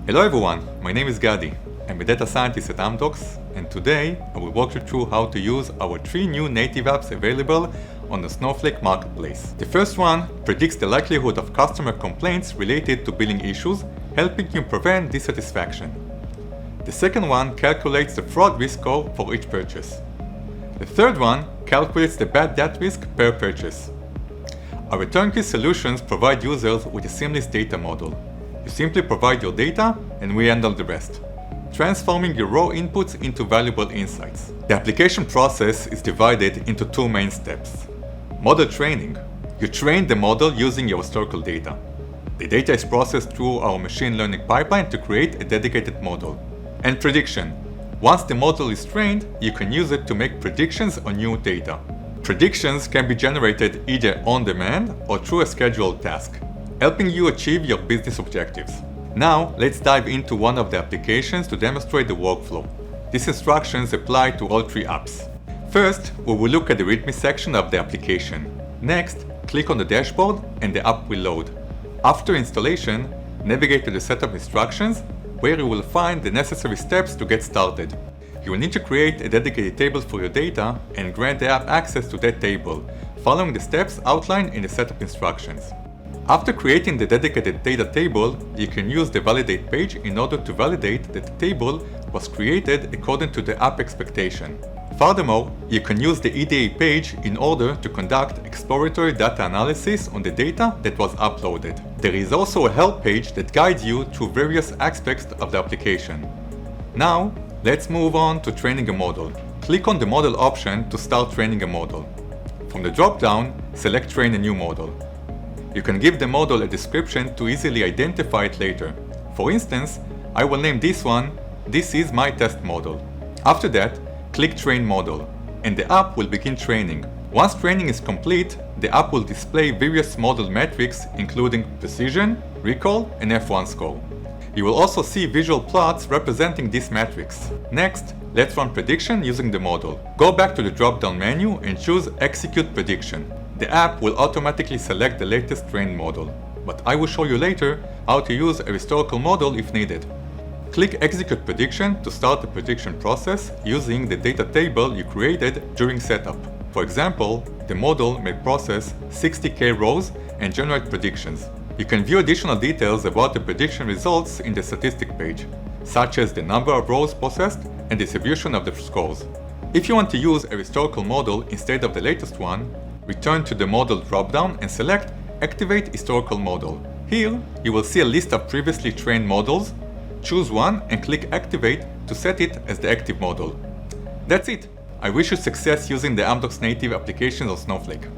Hello everyone, my name is Gadi. I'm a data scientist at Amdocs, and today I will walk you through how to use our 3 new native apps available on the Snowflake Marketplace. The first one predicts the likelihood of customer complaints related to billing issues, helping you prevent dissatisfaction. The second one calculates the fraud risk score for each purchase. The third one calculates the bad debt risk per purchase. Our turnkey solutions provide users with a seamless data model. You simply provide your data and we handle the rest, transforming your raw inputs into valuable insights. The application process is divided into 2 main steps. Model training. You train the model using your historical data. The data is processed through our machine learning pipeline to create a dedicated model. And prediction. Once the model is trained, you can use it to make predictions on new data. Predictions can be generated either on demand or through a scheduled task, helping you achieve your business objectives. Now, let's dive into one of the applications to demonstrate the workflow. These instructions apply to all 3 apps. First, we will look at the README section of the application. Next, click on the dashboard and the app will load. After installation, navigate to the setup instructions, where you will find the necessary steps to get started. You will need to create a dedicated table for your data and grant the app access to that table, following the steps outlined in the setup instructions. After creating the dedicated data table, you can use the validate page in order to validate that the table was created according to the app expectation. Furthermore, you can use the EDA page in order to conduct exploratory data analysis on the data that was uploaded. There is also a help page that guides you through various aspects of the application. Now, let's move on to training a model. Click on the model option to start training a model. From the drop-down, select Train a new model. You can give the model a description to easily identify it later. For instance, I will name this one, "This is my test model." After that, click Train Model, and the app will begin training. Once training is complete, the app will display various model metrics including precision, recall, and F1 score. You will also see visual plots representing these metrics. Next, let's run prediction using the model. Go back to the drop-down menu and choose Execute Prediction. The app will automatically select the latest trained model, but I will show you later how to use a historical model if needed. Click Execute Prediction to start the prediction process using the data table you created during setup. For example, the model may process 60K rows and generate predictions. You can view additional details about the prediction results in the statistic page, such as the number of rows processed and distribution of the scores. If you want to use a historical model instead of the latest one, return to the Model dropdown and select Activate Historical Model. Here, you will see a list of previously trained models. Choose one and click Activate to set it as the active model. That's it! I wish you success using the Amdocs native applications on Snowflake.